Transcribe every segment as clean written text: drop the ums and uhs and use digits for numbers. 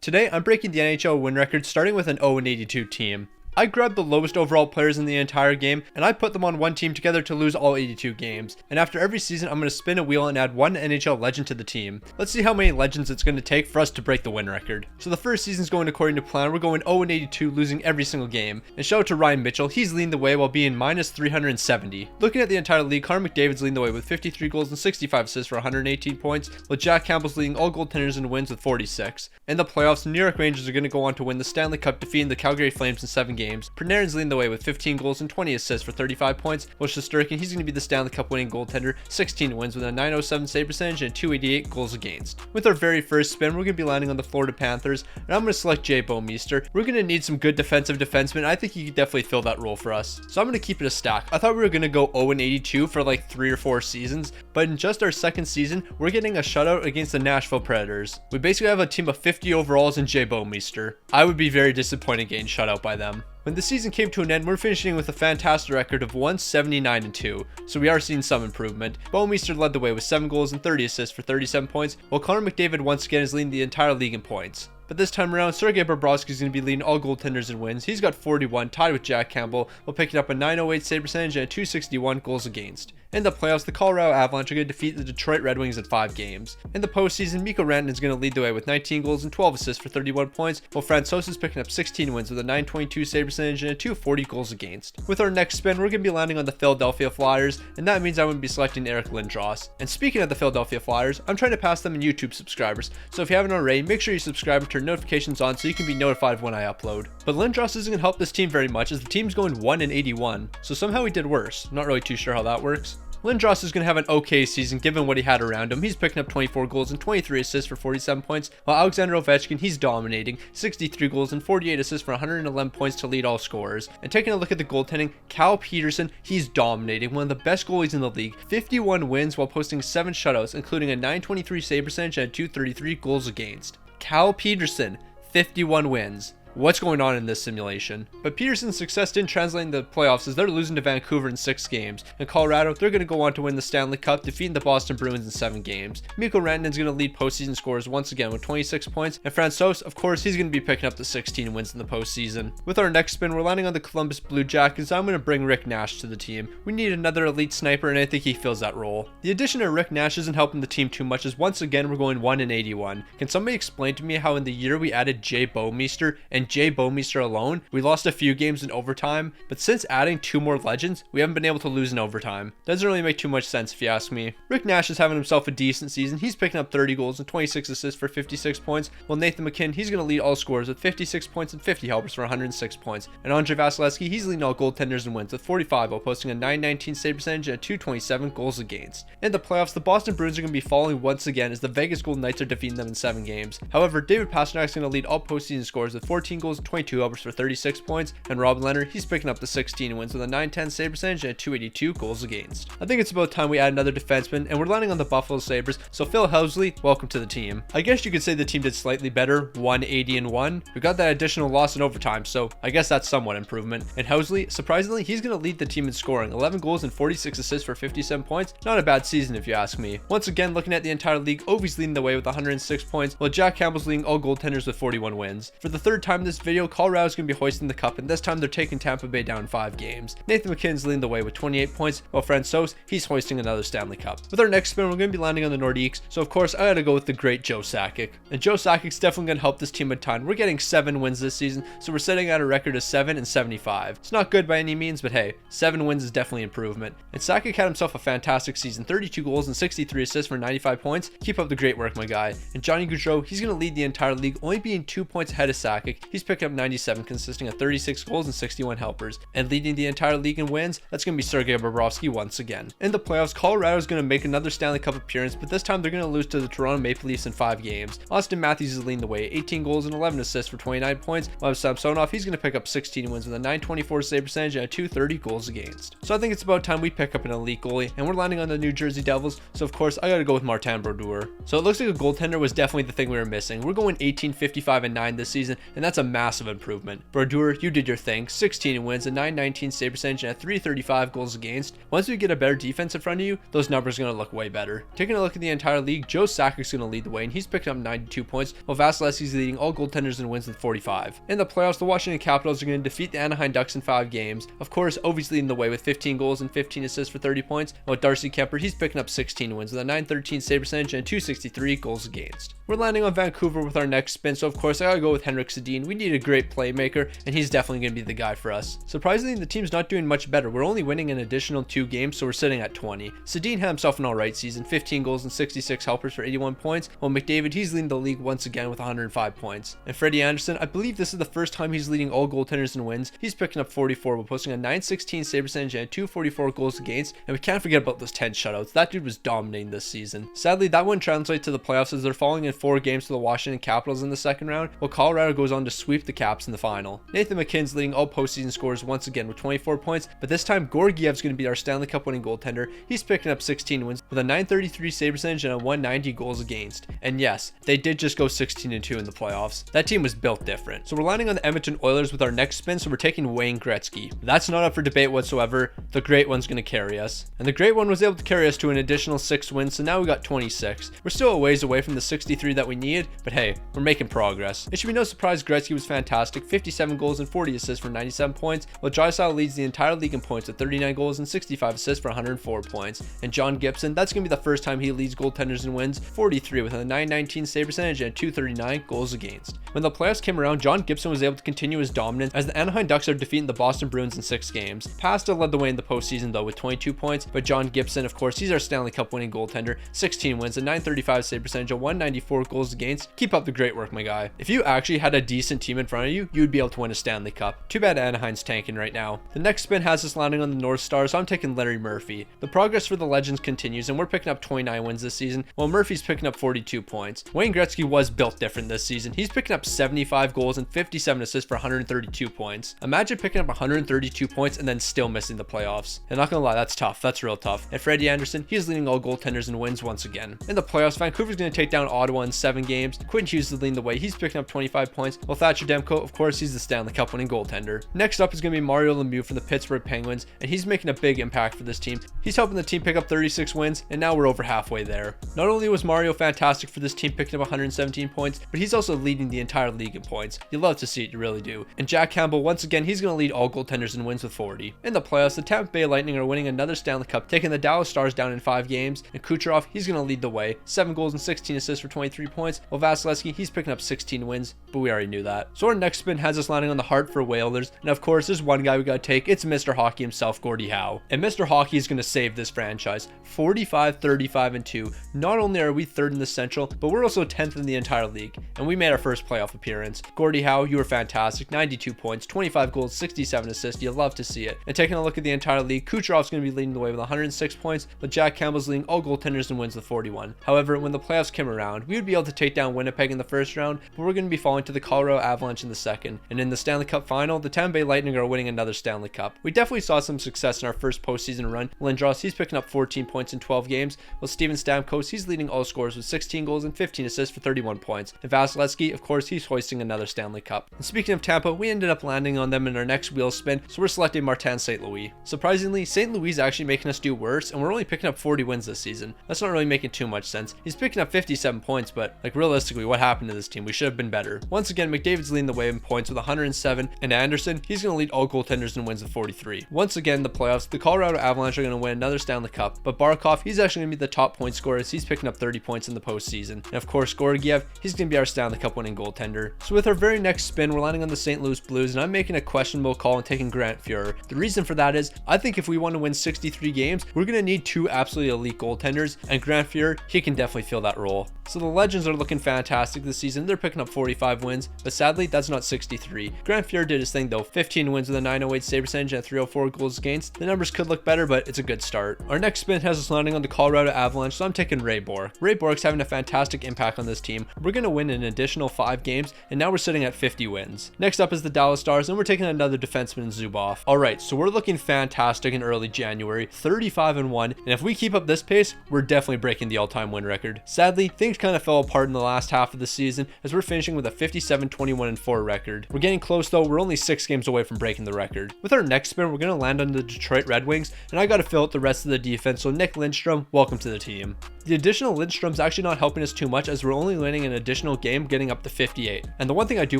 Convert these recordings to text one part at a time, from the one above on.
Today, I'm breaking the NHL win record starting with an 0-82 team. I grabbed the lowest overall players in the entire game, and I put them on one team together to lose all 82 games. And after every season, I'm going to spin a wheel and add one NHL legend to the team. Let's see how many legends it's going to take for us to break the win record. So the first season's going according to plan. We're going 0-82, losing every single game. And shout out to Ryan Mitchell, he's leading the way while being minus 370. Looking at the entire league, Connor McDavid's leading the way with 53 goals and 65 assists for 118 points, while Jack Campbell's leading all goaltenders in wins with 46. In the playoffs, the New York Rangers are going to go on to win the Stanley Cup, defeating the Calgary Flames in 7 games. Panarin's leading the way with 15 goals and 20 assists for 35 points, while Shesterkin, he's going to be the Stanley Cup winning goaltender, 16 wins with a .907 save percentage and 288 goals against. With our very first spin, we're going to be landing on the Florida Panthers, and I'm going to select Jay Bouwmeester. We're going to need some good defensive defensemen. I think he could definitely fill that role for us, so I'm going to keep it a stack. I thought we were going to go 0-82 for like 3 or 4 seasons, but in just our second season, we're getting a shutout against the Nashville Predators. We basically have a team of 50 overalls and Jay Bouwmeester. I would be very disappointed getting shut out by them. When the season came to an end, we're finishing with a fantastic record of 179-2, so we are seeing some improvement. Bouwmeester led the way with 7 goals and 30 assists for 37 points, while Connor McDavid once again is leading the entire league in points. But this time around, Sergei Bobrovsky is going to be leading all goaltenders in wins. He's got 41, tied with Jack Campbell, while picking up a .908 save percentage and a .261 goals against. In the playoffs, the Colorado Avalanche are going to defeat the Detroit Red Wings in 5 games. In the postseason, Mikko Rantanen is going to lead the way with 19 goals and 12 assists for 31 points, while Francouz is picking up 16 wins with a .922 save percentage and a .240 goals against. With our next spin, we're going to be landing on the Philadelphia Flyers, and that means I'm going to be selecting Eric Lindros. And speaking of the Philadelphia Flyers, I'm trying to pass them in YouTube subscribers, so if you haven't already, make sure you subscribe and turn notifications on so you can be notified when I upload. But Lindros isn't going to help this team very much as the team's going 1-81, so somehow he did worse. Not really too sure how that works. Lindros is going to have an okay season given what he had around him. He's picking up 24 goals and 23 assists for 47 points, while Alexander Ovechkin, he's dominating, 63 goals and 48 assists for 111 points to lead all scorers. And taking a look at the goaltending, Cal Peterson, he's dominating, one of the best goalies in the league, 51 wins while posting 7 shutouts, including a .923 save percentage and 233 goals against. Cal Peterson, 51 wins. What's going on in this simulation? But Peterson's success didn't translate in the playoffs as they're losing to Vancouver in 6 games. In Colorado, they're going to go on to win the Stanley Cup, defeating the Boston Bruins in 7 games. Mikko Rantanen's going to lead postseason scorers once again with 26 points, and Francouz, of course, he's going to be picking up the 16 wins in the postseason. With our next spin, we're landing on the Columbus Blue Jackets. I'm going to bring Rick Nash to the team. We need another elite sniper, and I think he fills that role. The addition of Rick Nash isn't helping the team too much as once again we're going 1-81. Can somebody explain to me how in the year we added Jay Bouwmeester and Jay Bouwmeester alone, we lost a few games in overtime, but since adding 2 more legends, we haven't been able to lose in overtime? Doesn't really make too much sense if you ask me. Rick Nash is having himself a decent season. He's picking up 30 goals and 26 assists for 56 points, while Nathan McKinnon, he's going to lead all scorers with 56 points and 50 helpers for 106 points. And Andrei Vasilevsky, he's leading all goaltenders in wins with 45 while posting a .919 save percentage and a .227 goals against. In the playoffs, the Boston Bruins are going to be falling once again as the Vegas Golden Knights are defeating them in 7 games. However, David Pastrnak is going to lead all postseason scorers with 14 goals and 22 helpers for 36 points, and Robin Leonard, he's picking up the 16 wins with a .910 save percentage and a .282 goals against. I think it's about time we add another defenseman, and we're landing on the Buffalo Sabres, so Phil Housley, welcome to the team. I guess you could say the team did slightly better, 1-80-1. We got that additional loss in overtime, so I guess that's somewhat improvement. And Housley, surprisingly, he's going to lead the team in scoring, 11 goals and 46 assists for 57 points. Not a bad season if you ask me. Once again, looking at the entire league, Ovi's leading the way with 106 points, while Jack Campbell's leading all goaltenders with 41 wins. For the 3rd time in this video, Colorado's going to be hoisting the cup, and this time they're taking Tampa Bay down 5 games. Nathan McKinnon's leading the way with 28 points, while Francouz, he's hoisting another Stanley Cup. With our next spin, we're going to be landing on the Nordiques, so of course I gotta go with the great Joe Sakic. And Joe Sakic's definitely going to help this team a ton. We're getting 7 wins this season, so we're setting out a record of 7-75. It's not good by any means, but hey, 7 wins is definitely improvement. And Sakic had himself a fantastic season, 32 goals and 63 assists for 95 points. Keep up the great work, my guy. And Johnny Gaudreau, he's going to lead the entire league, only being 2 points ahead of Sakic. He's picking up 97, consisting of 36 goals and 61 helpers. And leading the entire league in wins, that's going to be Sergei Bobrovsky once again. In the playoffs, Colorado is going to make another Stanley Cup appearance, but this time they're going to lose to the Toronto Maple Leafs in 5 games. Austin Matthews is leading the way, 18 goals and 11 assists for 29 points, while Samsonov, he's going to pick up 16 wins with a .924 save percentage and a .230 goals against. So I think it's about time we pick up an elite goalie, and we're landing on the New Jersey Devils, so of course I got to go with Martin Brodeur. So it looks like a goaltender was definitely the thing we were missing. We're going 18-55-9 this season, and that's That's a massive improvement. Brodeur, you did your thing. 16 wins, a 919 save percentage, and a 335 goals against. Once we get a better defense in front of you, those numbers are going to look way better. Taking a look at the entire league, Joe Sakic's going to lead the way, and he's picking up 92 points, while Vasilevsky's leading all goaltenders in wins with 45. In the playoffs, the Washington Capitals are going to defeat the Anaheim Ducks in 5 games. Of course, Ovi's leading the way with 15 goals and 15 assists for 30 points, while Darcy Kemper, he's picking up 16 wins with a 913 save percentage and 263 goals against. We're landing on Vancouver with our next spin, so of course I gotta go with Henrik Sedin. We need a great playmaker, and he's definitely going to be the guy for us. Surprisingly, the team's not doing much better. We're only winning an additional 2 games, so we're sitting at 20. Sedin had himself an alright season, 15 goals and 66 helpers for 81 points, while McDavid, he's leading the league once again with 105 points. And Freddie Anderson, I believe this is the first time he's leading all goaltenders in wins. He's picking up 44 while posting a 916 save percentage and 244 goals against, and we can't forget about those 10 shutouts. That dude was dominating this season. Sadly, that wouldn't translate to the playoffs as they're falling in 4 games to the Washington Capitals in the second round, while Colorado goes on to sweep the Caps in the final. Nathan McKinnon's leading all postseason scores once again with 24 points, but this time Georgiev's going to be our Stanley Cup winning goaltender. He's picking up 16 wins with a 933 save percentage and a 190 goals against. And yes, they did just go 16-2 in the playoffs. That team was built different. So we're landing on the Edmonton Oilers with our next spin, so we're taking Wayne Gretzky. That's not up for debate whatsoever. The great one's going to carry us. And the great one was able to carry us to an additional 6 wins, so now we got 26. We're still a ways away from the 63 that we need, but hey, we're making progress. It should be no surprise Gretzky was fantastic, 57 goals and 40 assists for 97 points, while Draisaitl leads the entire league in points with 39 goals and 65 assists for 104 points. And John Gibson, that's going to be the first time he leads goaltenders in wins, 43 with a 919 save percentage and 239 goals against. When the playoffs came around, John Gibson was able to continue his dominance as the Anaheim Ducks are defeating the Boston Bruins in 6 games. Pasta led the way in the postseason though with 22 points, but John Gibson, of course, he's our Stanley Cup winning goaltender, 16 wins, a 935 save percentage, a 194 goals against. Keep up the great work, my guy. If you actually had a decent team in front of you, you'd be able to win a Stanley Cup. Too bad Anaheim's tanking right now. The next spin has us landing on the North Star, so I'm taking Larry Murphy. The progress for the Legends continues, and we're picking up 29 wins this season, while Murphy's picking up 42 points. Wayne Gretzky was built different this season. He's picking up 75 goals and 57 assists for 132 points. Imagine picking up 132 points and then still missing the playoffs. And not gonna lie, that's tough. That's real tough. And Freddie Anderson, he's leading all goaltenders in wins once again. In the playoffs, Vancouver's gonna take down Ottawa in 7 games. Quinn Hughes is leading the way. He's picking up 25 points, while Thatcher Demko, of course, he's the Stanley Cup winning goaltender. Next up is gonna be Mario Lemieux from the Pittsburgh Penguins, and he's making a big impact for this team. He's helping the team pick up 36 wins, and now we're over halfway there. Not only was Mario fantastic for this team picking up 117 points, but he's also leading the entire league in points. You love to see it, you really do. And Jack Campbell, once again, he's going to lead all goaltenders in wins with 40. In the playoffs, the Tampa Bay Lightning are winning another Stanley Cup, taking the Dallas Stars down in 5 games, and Kucherov, he's going to lead the way, 7 goals and 16 assists for 23 points, while Vasilevsky, he's picking up 16 wins, but we already knew that. So our next spin has us landing on the Hartford Whalers, and of course, there's one guy we got to take. It's Mr. Hockey himself, Gordie Howe. And Mr. Hockey is going to save this franchise. 45, 35, and 2. Not only are we 3rd in the Central, but we're also 10th in the entire league, and we made our first playoff appearance. Gordie Howe, you were fantastic, 92 points, 25 goals, 67 assists. You love to see it. And taking a look at the entire league, Kucherov's going to be leading the way with 106 points, but Jack Campbell's leading all goaltenders and wins with 41. However, when the playoffs came around, we would be able to take down Winnipeg in the first round, but we're going to be falling to the Colorado Avalanche in the second. And in the Stanley Cup final, the Tampa Bay Lightning are winning another Stanley Cup. We definitely saw some success in our first postseason run. Lindros, he's picking up 14 points in 12 games, while Steven Stamkos, he's leading all scorers with 16 goals and 15 assists for 31 points. And Vasilevsky, of course, he's hoisting another Stanley Cup. And speaking of Tampa, we ended up landing on them in our next wheel spin, so we're selecting Martin St. Louis. Surprisingly, St. Louis is actually making us do worse, and we're only picking up 40 wins this season. That's not really making too much sense. He's picking up 57 points, but like realistically, what happened to this team? We should have been better. Once again, McDavid's leading the way in points with 107, and Anderson, he's going to lead all goaltenders in wins with 43. Once again, the playoffs, the Colorado Avalanche are going to win another Stanley Cup, but Barkov, he's actually going to be the top point scorer as he's picking up 30 points in the postseason. And of course, Georgiev, he's going to be our Stanley Cup winning goaltender. So with our very next spin, we're landing on the St. Louis Blues, and I'm making a questionable call and taking Grant Fuhrer. The reason for that is, I think if we want to win 63 games, we're going to need 2 absolutely elite goaltenders, and Grant Fuhrer, he can definitely fill that role. So the Legends are looking fantastic this season. They're picking up 45 wins, but sadly, that's not 63. Grant Fuhrer did his thing though, 15 wins with a 908 save percentage and 304 goals against. The numbers could look better, but it's a good start. Our next spin has us landing on the Colorado Avalanche, so I'm taking Ray Bourque. Ray Bourque's having a fantastic impact on this team. We're going to win an additional 5 games, and now we're sitting at 50 wins. Next up is the Dallas Stars, and we're taking another defenseman, Zubov. Alright, so we're looking fantastic in early January, 35-1, and if we keep up this pace, we're definitely breaking the all-time win record. Sadly, things kind of fell apart in the last half of the season as we're finishing with a 57-29 21-4 record. We're getting close though, we're only 6 games away from breaking the record. With our next spin, we're going to land on the Detroit Red Wings, and I got to fill out the rest of the defense, so Nick Lindstrom, welcome to the team. The additional Lindstrom's actually not helping us too much, as we're only landing an additional game, getting up to 58. And the one thing I do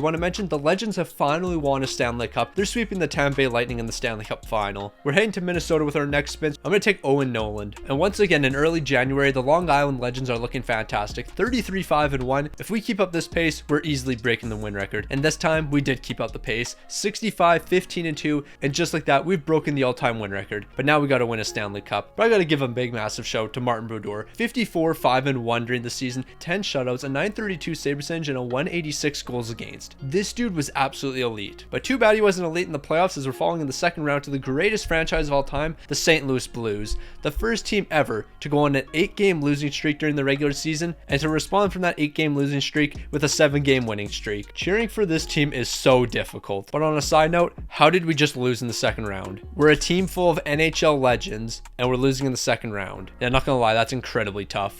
want to mention, the Legends have finally won a Stanley Cup. They're sweeping the Tampa Bay Lightning in the Stanley Cup final. We're heading to Minnesota with our next spins. I'm going to take Owen Noland. And once again, in early January, the Long Island Legends are looking fantastic. 33-5-1. If we keep up this pace, we're easily breaking the win record. And this time, we did keep up the pace. 65-15-2. And just like that, we've broken the all-time win record. But now we got to win a Stanley Cup. But I got to give a big, massive shout to Martin Brodeur. 54-5-1 during the season, 10 shutouts, a 932 save percentage, and a 186 goals against. This dude was absolutely elite. But too bad he wasn't elite in the playoffs, as we're falling in the second round to the greatest franchise of all time, the St. Louis Blues. The first team ever to go on an 8-game losing streak during the regular season, and to respond from that 8-game losing streak with a 7-game winning streak. Cheering for this team is so difficult. But on a side note, how did we just lose in the second round? We're a team full of NHL legends, and we're losing in the second round. Yeah, not gonna lie, that's incredibly tough.